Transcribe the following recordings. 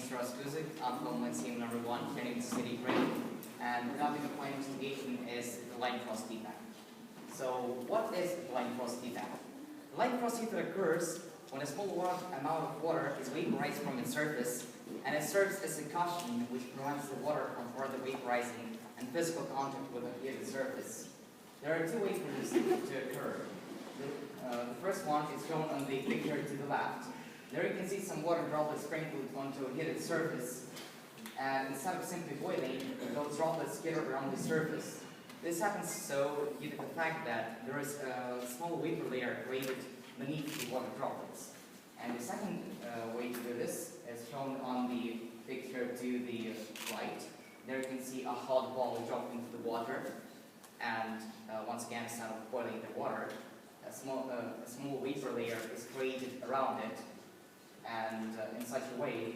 Kuzyk. I'm from Lyceum number 1 here in the city grade, and the topic of my investigation is the Leidenfrost defect. So, what is the Leidenfrost defect? The Leidenfrost defect occurs when a small amount of water is vaporized from its surface, and it serves as a cushion which prevents the water from further vaporizing and physical contact with the heated surface. There are two ways for this to occur. The first one is shown on the picture to the left. There you can see some water droplets sprinkled onto a heated surface, and instead of simply boiling, those droplets skitter around the surface. This happens so due to the fact that there is a small vapor layer created beneath the water droplets. And the second way to do this is shown on the picture to the right. There you can see a hot ball drop into the water, and once again, instead of boiling the water, a small vapor layer is created around it, and in such a way,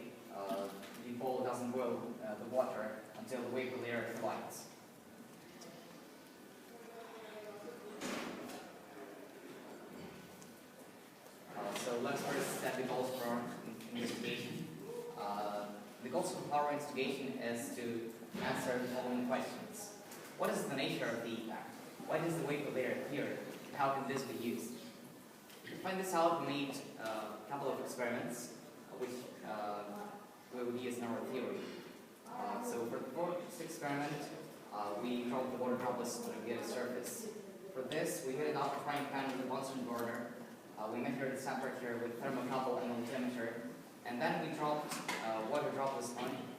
the ball doesn't boil the water until the vapor layer collides. So let's first set the goals for our investigation. The goals of our investigation is to answer the following questions. What is the nature of the effect? Why does the vapor layer appear? How can this be used? To find this out, we made a couple of experiments which we would use in our theory. So for the first experiment, we dropped the water droplets on the heated surface. For this, we heated up a frying pan with a Bunsen burner. We measured its temperature with thermocouple and altimeter, and then we dropped water droplets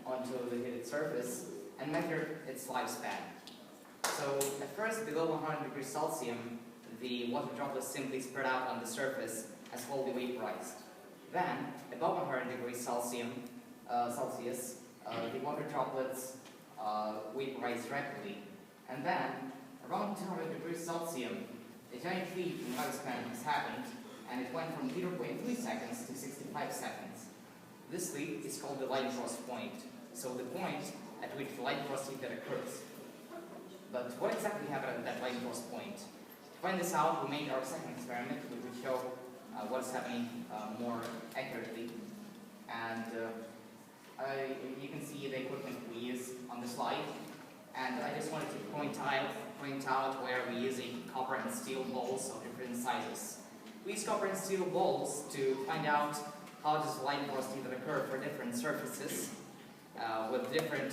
onto the heated surface and measured its lifespan. So at first, below 100 degrees Celsius, the water droplets simply spread out on the surface as fully vaporized. Then, above 100 degrees Celsius, the water droplets vaporized rapidly. And then, around 200 degrees Celsius, a giant leap in lifespan has happened, and it went from 0.3 seconds to 65 seconds. This leap is called the Leidenfrost point, so the point at which the Leidenfrost effect occurs. But what exactly happened at that Leidenfrost point? To find this out, we made our second experiment, which would show what's happening more accurately. And you can see the equipment we use on the slide. And I just wanted to point out where we're using copper and steel balls of different sizes. We use copper and steel balls to find out how does Leidenfrost effect occur for different surfaces with different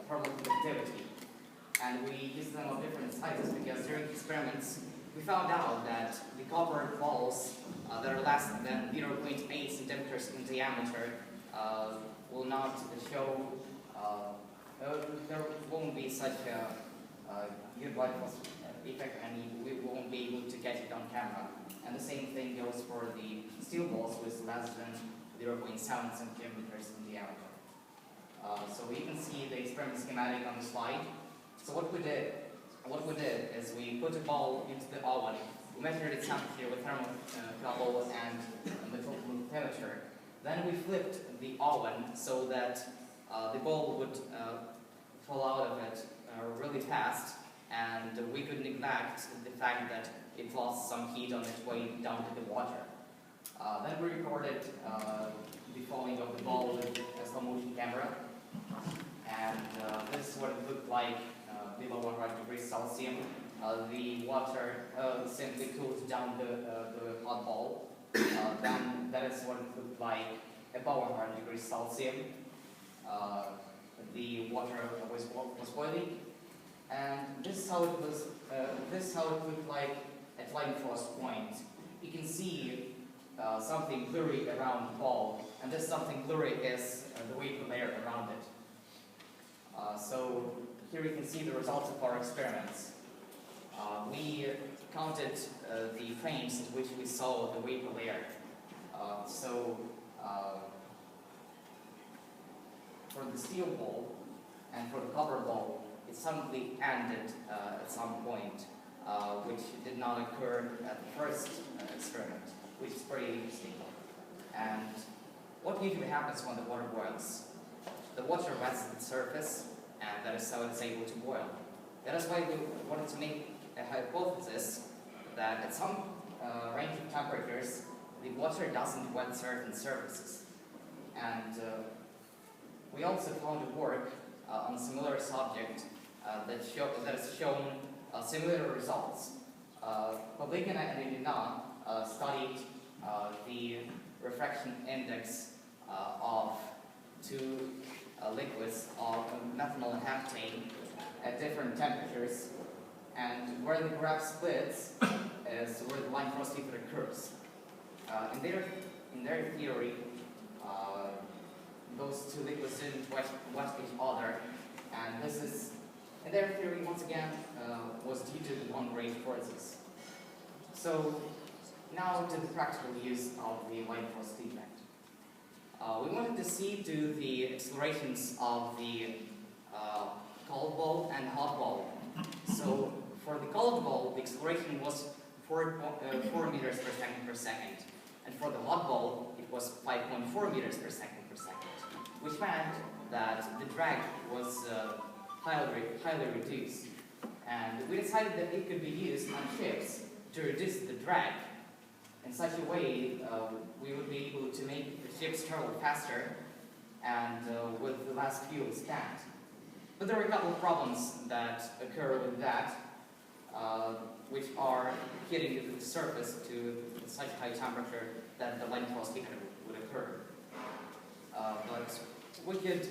thermal conductivity. And we use them of different sizes because during experiments we found out that the copper balls that are less than 0.8 centimeters in diameter will not show, there won't be such a good Leidenfrost effect, and we won't be able to catch it on camera. And the same thing goes for the steel balls with less than 0.7 centimeters in diameter. So you can see the experiment schematic on the slide. So what we did is we put a ball into the oven, we measured its temperature with thermocouple and metal temperature. Then we flipped the oven so that the ball would fall out of it really fast, and we could neglect the fact that it lost some heat on its way down to the water. Then we recorded the falling of the ball with a slow motion camera, and this is what it looked like below 100 degrees Celsius. The water simply cooled down the hot ball. Then that is what it looked like above 100 degrees Celsius. The water was boiling, and this is how it was. This is how it looked like at Leidenfrost point. You can see something blurry around the ball, and this something blurry is the vapor layer around it. So here you can see the results of our experiments. We counted the frames in which we saw the vapor layer. For the steel ball and for the copper ball, it suddenly ended at some point, which did not occur at the first experiment, which is pretty interesting. And what usually happens when the water boils? The water wets the surface, and that is how it's able to boil. That is why we wanted to make a hypothesis that at some range of temperatures, the water doesn't wet certain surfaces. And we also found work on a similar subject that has shown similar results. Pavlikina and Ilina studied the refraction index of two liquids of methanol and heptane at different temperatures, and where the graph splits is where the Leidenfrost effect occurs. In their theory, those two liquids didn't wet each other, and this is, in their theory, once again, was due to the one-grade forces. So now to the practical use of the Leidenfrost effect. We wanted to see to the accelerations of the cold ball and hot ball. So for the cold ball, the acceleration was 4 meters per second, and for the hot ball, it was 5.4 meters per second, which meant that the drag was highly reduced. And we decided that it could be used on ships to reduce the drag. In such a way, we would be able to make the ships travel faster and with less fuel spent. But there are a couple of problems that occur with that, which are heating the surface to such high temperature that the Leidenfrost effect would occur. But we could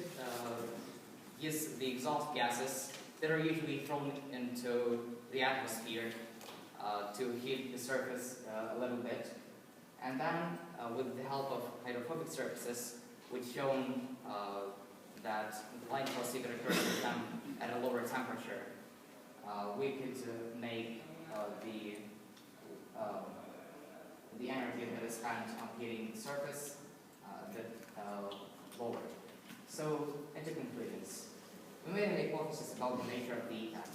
use the exhaust gases that are usually thrown into the atmosphere to heat the surface a little bit. And then, with the help of hydrophobic surfaces, which shown that the Leidenfrost effect occurs with them at a lower temperature, we could make the energy that is spent on heating the surface lower. So, into conclusions, we made a hypothesis about the nature of the effect.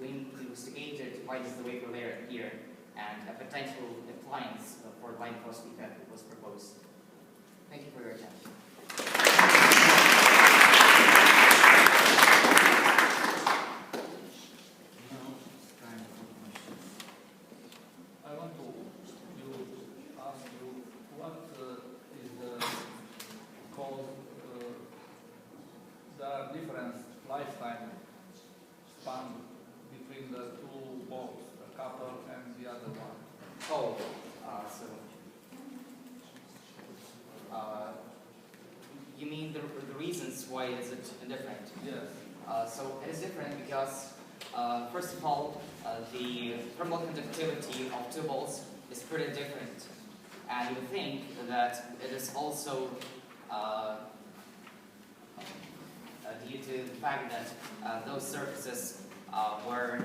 We investigated why does the vapor layer appear, and a potential appliance for the Leidenfrost effect was proposed. Thank you for your attention. I want to ask you what is the cause, the difference lifetime span between the two balls, the copper and the other one? Oh, you mean the reasons why is it different? Yes. So it is different because, first of all, the thermal conductivity of two balls is pretty different. And you would think that it is also due to the fact that those surfaces were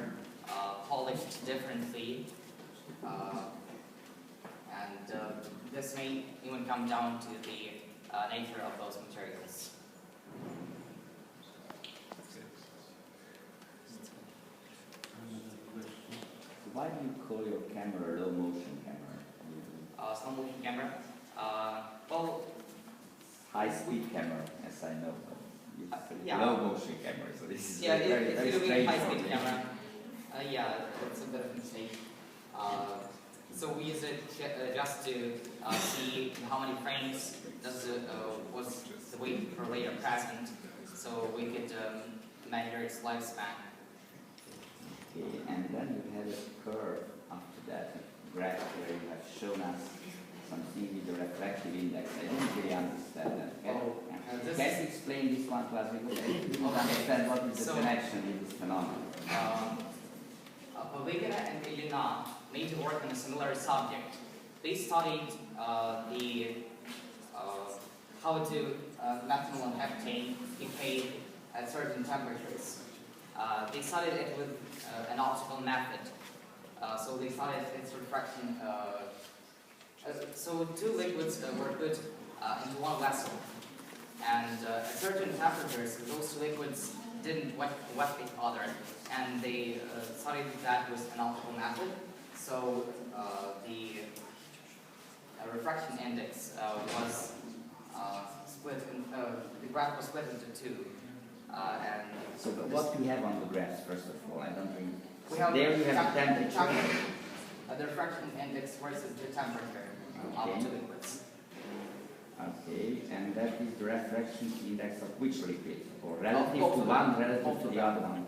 polished differently, and this may even come down to the nature of those materials. Why do you call your camera low motion camera? Slow motion camera. Well, High speed camera, as I know. yeah. Low motion camera, so this is Yeah, very it's a strange high for speed me. camera. Yeah, it's a bit of a mistake. So we use it just to see how many frames was the weight per layer present, so we could measure its lifespan. Okay, and then you had a curve after that, a graph where you have shown us something with the refractive index. I don't really understand that. Can you explain this one to us? Because I don't understand what is the connection with this phenomenon. Pavlikina and Ilina made to work on a similar subject. They studied how to methanol and heptane decay at certain temperatures. They studied it with an optical method. So they studied its refraction. So two liquids were put into one vessel, and at certain temperatures, those liquids didn't wet each other, and they studied that with an optical method. So the refraction index was split. The graph was split into two. And so, but what do we have on the graphs, first of all? I don't think. We have there you have the temperature. The refraction index versus the temperature of two liquids. Okay. Okay, and that is the refraction index of which liquid? Or relative both to of one, them. relative Both to of the them. other one?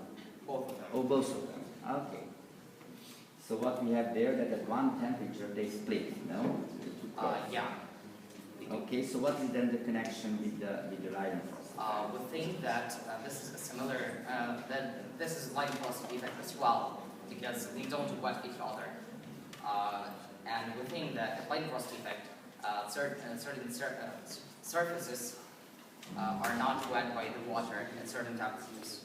Both of them. Oh, both of them. Okay. So what we have there, that at one temperature they split, no? The two curves. Yeah. Okay, so what is then the connection with the Leidenfrost? We think that this is a similar, that this is Leidenfrost effect as well, because they don't wet each other. And we think that the Leidenfrost effect, certain surfaces are not wet by the water at certain temperatures.